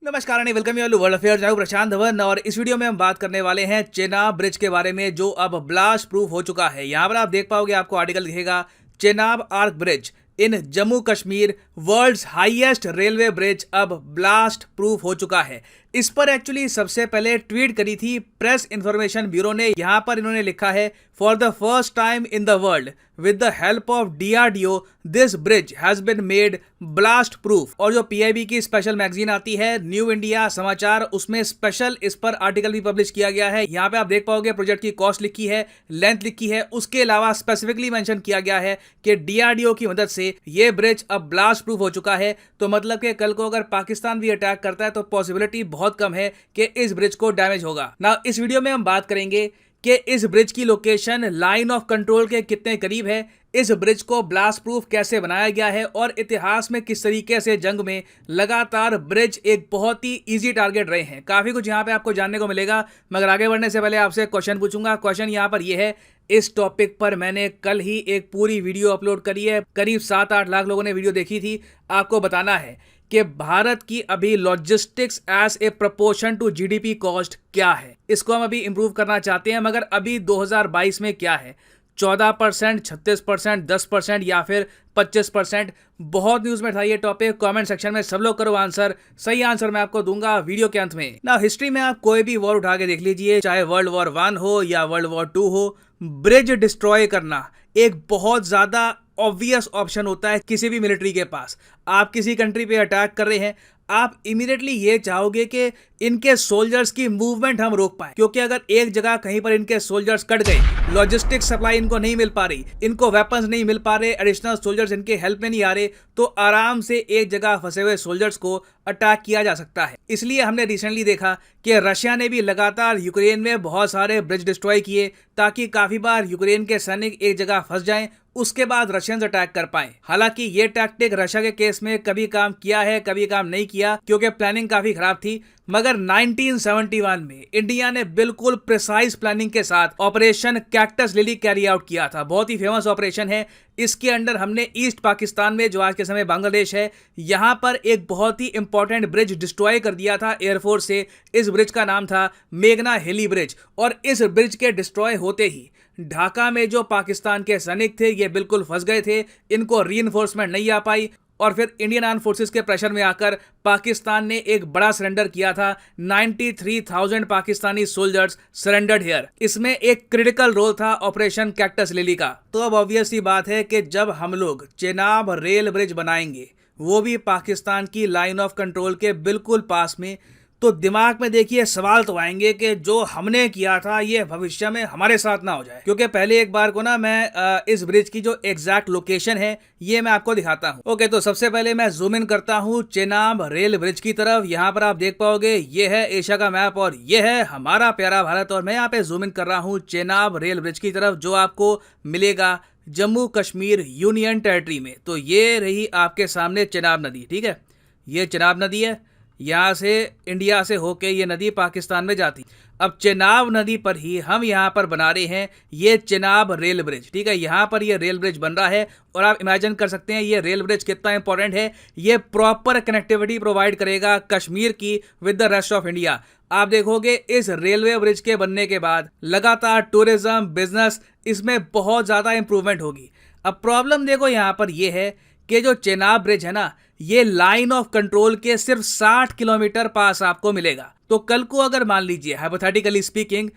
नमस्कार and welcome you world affairs. मैं हूं प्रशांत धवन और इस वीडियो में हम बात करने वाले हैं चेनाब ब्रिज के बारे में जो अब ब्लास्ट प्रूफ हो चुका है। यहां पर आप देख पाओगे, आपको आर्टिकल दिखेगा Chenab arch bridge in Jammu Kashmir world's highest railway bridge अब ब्लास्ट प्रूफ हो चुका है। इस पर एक्चुअली सबसे पहले ट्वीट करी थी प्रेस इंफॉर्मेशन ब्यूरो ने। यहां पर इन्होंने लिखा है, for the first time in the world with the help of DRDO this bridge has been made blast proof. और जो PIB की स्पेशल मैगजीन आती है न्यू इंडिया समाचार, उसमें स्पेशल इस पर आर्टिकल भी पब्लिश किया गया है। यहाँ पे आप देख पाओगे प्रोजेक्ट की कॉस्ट लिखी है, लेंथ लिखी है, उसके अलावा स्पेसिफिकली मेंशन किया गया है कि DRDO की मदद से ये ब्रिज अब ब्लास्ट प्रूफ हो चुका है। तो मतलब कि कल को अगर पाकिस्तान भी अटैक करता है तो पॉसिबिलिटी बहुत कम है कि इस ब्रिज को डैमेज होगा ना। इस वीडियो में हम बात करेंगे कि इस ब्रिज की लोकेशन लाइन ऑफ कंट्रोल के कितने करीब है, इस ब्रिज को ब्लास्ट प्रूफ कैसे बनाया गया है और इतिहास में किस तरीके से जंग में लगातार ब्रिज एक बहुत ही इजी टारगेट रहे हैं। काफी कुछ यहाँ पे आपको जानने को मिलेगा, मगर आगे बढ़ने से पहले आपसे क्वेश्चन पूछूंगा। क्वेश्चन यहाँ पर यह है, इस टॉपिक पर मैंने कल ही एक पूरी वीडियो अपलोड करी है, करीब 7-8 लाख लोगों ने वीडियो देखी थी। आपको बताना है कि भारत की अभी logistics as a proportion to GDP cost क्या है। इसको हम अभी इंप्रूव करना चाहते हैं, मगर अभी 2022 में क्या है, 14%, 36%, 10% या फिर 25%। बहुत न्यूज में था ये टॉपिक। कमेंट सेक्शन में सब लोग करो आंसर। सही आंसर मैं आपको दूंगा वीडियो के अंत में ना। हिस्ट्री में आप कोई भी वॉर उठा के देख लीजिए, चाहे वर्ल्ड वॉर 1 हो या वर्ल्ड वॉर 2 हो, ब्रिज डिस्ट्रॉय करना एक बहुत ज्यादा ऑब्वियस ऑप्शन होता है किसी भी मिलिट्री के पास। आप किसी कंट्री पे अटैक कर रहे हैं, आप इमीडिएटली ये चाहोगे कि इनके सोल्जर्स की मूवमेंट हम रोक पाए, क्योंकि अगर एक जगह कहीं पर इनके सोल्जर्स कट गए, लॉजिस्टिक सप्लाई इनको नहीं मिल पा रही, इनको वेपन्स नहीं मिल पा रहे, एडिशनल सोल्जर्स इनके हेल्प में नहीं आ रहे, तो आराम से एक जगह फंसे हुए सोल्जर्स को अटैक किया जा सकता है। इसलिए हमने रिसेंटली देखा कि रशिया ने भी लगातार यूक्रेन में बहुत सारे ब्रिज डिस्ट्रॉय किए, ताकि काफी बार यूक्रेन के सैनिक एक जगह फंस जाएं, उसके बाद रशियंस अटैक कर पाए। हालांकि ये टैक्टिक रशिया के केस में कभी काम किया है, कभी काम नहीं किया, क्योंकि प्लानिंग काफी खराब थी। मगर 1971 में इंडिया ने बिल्कुल प्रिसाइज प्लानिंग के साथ operation cactus lily carry out किया था। बहुत ही फेमस ऑपरेशन है। इसके अंडर हमने ईस्ट पाकिस्तान में, जो आज के समय बांग्लादेश है, यहां पर एक बहुत ही इंपॉर्टेंट ब्रिज डिस्ट्रॉय कर दिया था एयरफोर्स से। इस ब्रिज का नाम था मेघना हेली ब्रिज। और इस ब्रिज के डिस्ट्रॉय होते ही ढाका में जो पाकिस्तान के सैनिक थे ये बिल्कुल फंस गए थे, इनको रीइंफोर्समेंट नहीं आ पाई। और फिर इंडियन आर्म फोर्सेस के प्रेशर में आकर पाकिस्तान ने एक बड़ा सरेंडर किया था। 93,000 पाकिस्तानी सोल्जर्स सरेंडर्ड हियर। इसमें एक क्रिटिकल रोल था ऑपरेशन कैक्टस लिली का। तो अब ऑब्वियस सी बात है कि जब हम लोग चेनाब रेल ब्रिज बनाएंगे, वो भी पाकिस्तान की लाइन ऑफ कंट्रोल के बिल्कुल पास में, तो दिमाग में देखिए सवाल तो आएंगे कि जो हमने किया था ये भविष्य में हमारे साथ ना हो जाए। क्योंकि पहले एक बार को ना मैं इस ब्रिज की जो एग्जैक्ट लोकेशन है ये मैं आपको दिखाता हूँ। ओके, तो सबसे पहले मैं जूम इन करता हूँ चेनाब रेल ब्रिज की तरफ। यहाँ पर आप देख पाओगे ये है एशिया का मैप और ये है हमारा प्यारा भारत। और मैं यहाँ पे जूम इन कर रहा हूँ चेनाब रेल ब्रिज की तरफ, जो आपको मिलेगा जम्मू कश्मीर यूनियन टेरिटरी में। तो ये रही आपके सामने चेनाब नदी, ठीक है, ये चेनाब नदी है। यहाँ से इंडिया से होके ये नदी पाकिस्तान में जाती। अब चेनाब नदी पर ही हम यहाँ पर बना रहे हैं ये चेनाब रेल ब्रिज, ठीक है। यहाँ पर ये रेल ब्रिज बन रहा है और आप इमेजिन कर सकते हैं ये रेल ब्रिज कितना इंपॉर्टेंट है। ये प्रॉपर कनेक्टिविटी प्रोवाइड करेगा कश्मीर की with the rest of India. आप देखोगे इस रेलवे ब्रिज के बनने के बाद लगातार टूरिज्म, बिजनेस, इसमें बहुत ज़्यादा इंप्रूवमेंट होगी। अब प्रॉब्लम देखो यहाँ पर ये है कि जो चेनाब ब्रिज है ना, ये लाइन ऑफ कंट्रोल के सिर्फ 60 किलोमीटर पास आपको मिलेगा। तो कल को अगर मान लीजिए हाइपोथेटिकली स्पीकिंग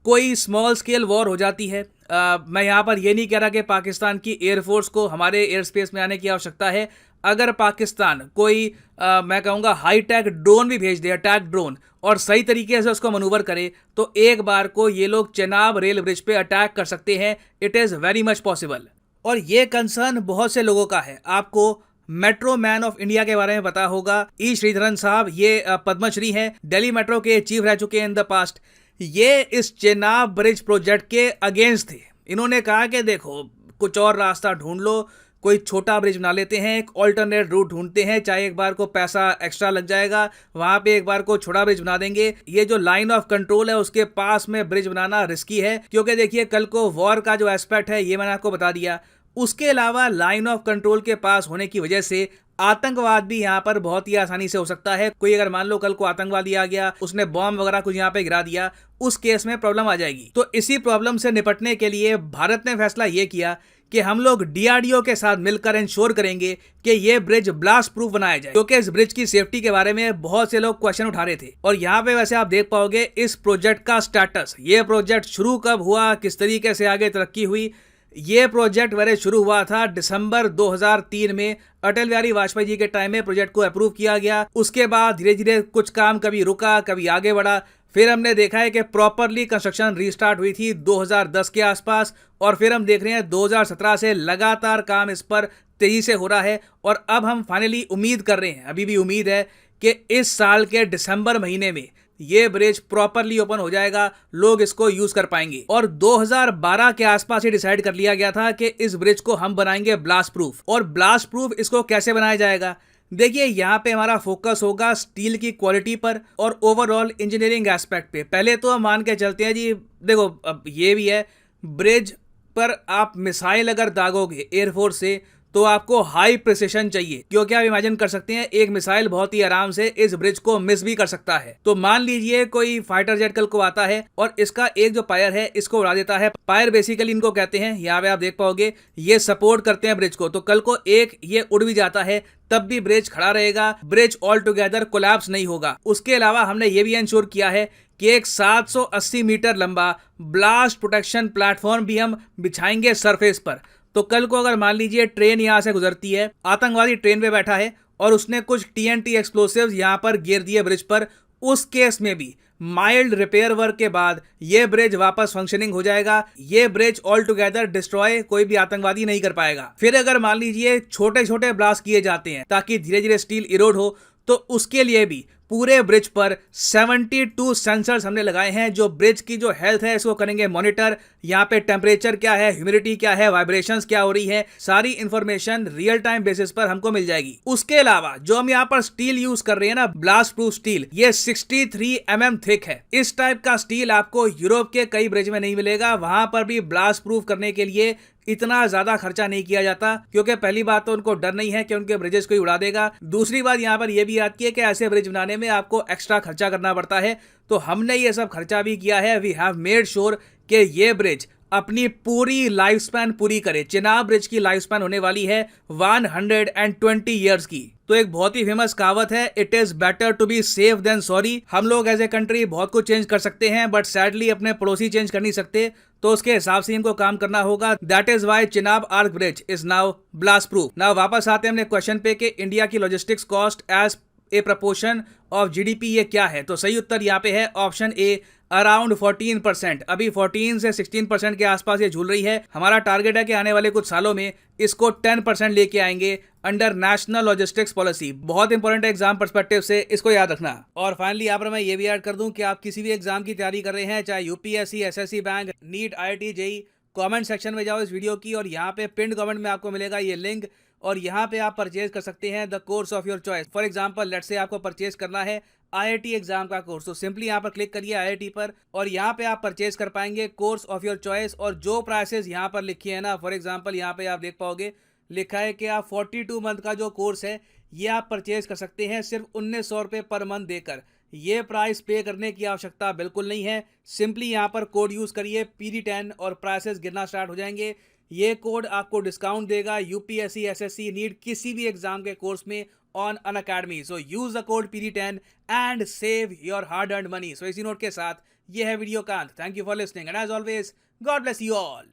कोई स्मॉल स्केल वॉर हो जाती है, मैं यहाँ पर ये नहीं कह रहा कि पाकिस्तान की एयरफोर्स को हमारे एयर स्पेस में आने की आवश्यकता है। अगर पाकिस्तान कोई मैं कहूँगा हाईटेक ड्रोन भी भेज दे, अटैक ड्रोन, और सही तरीके से उसको मनूवर करे, तो एक बार को ये लोग चेनाब रेल ब्रिज पे अटैक कर सकते हैं। It is very much possible. और ये कंसर्न बहुत से लोगों का है। आपको मेट्रो मैन ऑफ इंडिया के बारे में पता होगा, ई श्रीधरन साहब, ये पद्मश्री हैं, दिल्ली मेट्रो के चीफ रह चुके हैं इन द पास्ट। ये इस चेनाब ब्रिज प्रोजेक्ट के अगेंस्ट थे। इन्होंने कहा कि देखो कुछ और रास्ता ढूंढ लो, कोई छोटा ब्रिज बना लेते हैं, एक ऑल्टरनेट रूट ढूंढते हैं, चाहे एक बार को पैसा एक्स्ट्रा लग जाएगा, वहां पे एक बार को छोटा ब्रिज बना देंगे। ये जो लाइन ऑफ कंट्रोल है उसके पास में ब्रिज बनाना रिस्की है, क्योंकि देखिए कल को वॉर का जो एस्पेक्ट है ये मैंने आपको बता दिया। उसके अलावा लाइन ऑफ कंट्रोल के पास होने की वजह से आतंकवाद भी यहाँ पर बहुत ही आसानी से हो सकता है। कोई अगर मान लो कल को आतंकवादी आ गया, उसने बॉम्ब वगैरह कुछ यहाँ पे गिरा दिया, उस केस में प्रॉब्लम आ जाएगी। तो इसी प्रॉब्लम से निपटने के लिए भारत ने फैसला ये किया कि हम लोग डीआरडीओ के साथ मिलकर इंश्योर करेंगे कि ये ब्रिज ब्लास्ट प्रूफ बनाया जाए, क्योंकि इस ब्रिज की सेफ्टी के बारे में बहुत से लोग क्वेश्चन उठा रहे थे। और यहाँ पे वैसे आप देख पाओगे इस प्रोजेक्ट का स्टेटस, ये प्रोजेक्ट शुरू कब हुआ, किस तरीके से आगे तरक्की हुई। ये प्रोजेक्ट वैसे शुरू हुआ था दिसंबर 2003 में, अटल बिहारी वाजपेयी जी के टाइम में प्रोजेक्ट को अप्रूव किया गया। उसके बाद धीरे धीरे कुछ काम कभी रुका कभी आगे बढ़ा, फिर हमने देखा है कि प्रॉपरली कंस्ट्रक्शन रीस्टार्ट हुई थी 2010 के आसपास, और फिर हम देख रहे हैं 2017 से लगातार काम इस पर तेजी से हो रहा है। और अब हम फाइनली उम्मीद कर रहे हैं, अभी भी उम्मीद है कि इस साल के दिसंबर महीने में ये ब्रिज प्रॉपरली ओपन हो जाएगा, लोग इसको यूज कर पाएंगे। और 2012 के आसपास ही डिसाइड कर लिया गया था कि इस ब्रिज को हम बनाएंगे ब्लास्ट प्रूफ। और ब्लास्ट प्रूफ इसको कैसे बनाया जाएगा, देखिए यहाँ पे हमारा फोकस होगा स्टील की क्वालिटी पर और ओवरऑल इंजीनियरिंग एस्पेक्ट पे। पहले तो हम मान के चलते हैं जी, देखो अब ये भी है, ब्रिज पर आप मिसाइल अगर दागोगे एयरफोर्स से तो आपको हाई प्रिसिशन चाहिए, क्योंकि आप इमेजिन कर सकते हैं एक मिसाइल बहुत ही आराम से इस ब्रिज को मिस भी कर सकता है। तो मान लीजिए कोई फाइटर जेट कल को आता है और इसका एक जो पायर है इसको उड़ा देता है। पायर बेसिकली इनको कहते हैं, यहाँ पे आप देख पाओगे ये सपोर्ट करते हैं ब्रिज को। तो कल को एक ये उड़ भी जाता है तब भी ब्रिज खड़ा रहेगा, ब्रिज ऑल टुगेदर कोलैप्स नहीं होगा। उसके अलावा हमने ये भी इंश्योर किया है कि एक 780 मीटर लंबा ब्लास्ट प्रोटेक्शन प्लेटफॉर्म भी हम बिछाएंगे सरफेस पर। तो कल को अगर मान लीजिए ट्रेन यहां से गुजरती है, आतंकवादी ट्रेन पे बैठा है और उसने कुछ टीएनटी एक्सप्लोसिव्स यहां पर गिर दिए ब्रिज पर, उस केस में भी माइल्ड रिपेयर वर्क के बाद ये ब्रिज वापस फंक्शनिंग हो जाएगा। ये ब्रिज ऑल टुगेदर डिस्ट्रॉय कोई भी आतंकवादी नहीं कर पाएगा। फिर अगर मान लीजिए छोटे छोटे ब्लास्ट किए जाते हैं ताकि धीरे धीरे स्टील इरोड हो, तो उसके लिए भी पूरे ब्रिज पर 72 सेंसर्स हमने लगाए हैं जो ब्रिज की जो हेल्थ है इसको करेंगे मॉनिटर। यहाँ पे टेम्परेचर क्या है, ह्यूमिडिटी क्या है, वाइब्रेशंस क्या हो रही है, सारी इंफॉर्मेशन रियल टाइम बेसिस पर हमको मिल जाएगी। उसके अलावा जो हम यहाँ पर स्टील यूज कर रहे हैं ना, ब्लास्ट प्रूफ स्टील, ये 63 mm थिक है। इस टाइप का स्टील आपको यूरोप के कई ब्रिज में नहीं मिलेगा। वहां पर भी ब्लास्ट प्रूफ करने के लिए इतना ज्यादा खर्चा नहीं किया जाता, क्योंकि पहली बात तो उनको डर नहीं है कि उनके ब्रिजेस कोई उड़ा देगा। दूसरी बात यहाँ पर यह भी याद की है कि ऐसे ब्रिज बनाने में आपको एक्स्ट्रा खर्चा करना पड़ता है, तो हमने ये सब खर्चा भी किया है। वी हैव मेड श्योर कि ये ब्रिज अपनी पूरी लाइफ स्पैन पूरी करे। चिनाब ब्रिज की लाइफ स्पैन होने वाली है 120 ईयर्स की। तो एक बहुत ही फेमस कहावत है, it is better to be safe than sorry. हम लोग एज ए कंट्री बहुत कुछ चेंज कर सकते हैं, बट सैडली अपने पड़ोसी चेंज कर नहीं सकते, तो उसके हिसाब से इनको काम करना होगा। That is why Chenab arch bridge is now blast proof. Now वापस आते हैं अपने क्वेश्चन पे कि इंडिया की logistics cost as a proportion of GDP ये क्या है। तो सही उत्तर यहाँ पे है ऑप्शन ए, अराउंड 14%। अभी 14 से 16% के आसपास ये झूल रही है। हमारा टारगेट है कि आने वाले कुछ सालों में इसको 10% लेके आएंगे अंडर नेशनल लॉजिस्टिक्स पॉलिसी। बहुत इंपॉर्टेंट है एग्जाम पर्सपेक्टिव से, इसको याद रखना। और फाइनली यहाँ पर मैं ये भी ऐड कर दूं कि आप किसी भी एग्जाम की तैयारी कर रहे हैं, चाहे UPSC, SSC bank, NEET, IIT, JEE, comment section में जाओ इस वीडियो की और यहाँ पे पिन्ड कमेंट में आपको मिलेगा ये लिंक, और यहाँ पे आप परचेज कर सकते हैं the course of your choice. For example let's say आपको परचेज करना है आईआईटी एग्जाम का कोर्स, तो सिंपली यहाँ पर क्लिक करिए आईआईटी पर और यहाँ पे आप परचेज कर पाएंगे कोर्स ऑफ योर चॉइस। और जो प्राइसेस यहाँ पर लिखी है ना, फॉर एग्जांपल यहाँ पे आप देख पाओगे लिखा है कि आप 42 मंथ का जो कोर्स है ये आप परचेज कर सकते हैं सिर्फ 1900 रुपये पर मंथ देकर। ये प्राइस पे करने की आवश्यकता बिल्कुल नहीं है। सिंपली यहाँ पर कोड यूज करिए PD10 और प्राइसेस गिरना स्टार्ट हो जाएंगे। ये कोड आपको डिस्काउंट देगा यूपीएससी, एसएससी, नीट किसी भी एग्जाम के कोर्स में on Unacademy. So use the code PD10 and save your hard earned money. So इसी नोट के साथ ये है वीडियो का अंत। Thank you for listening and as always God bless you all.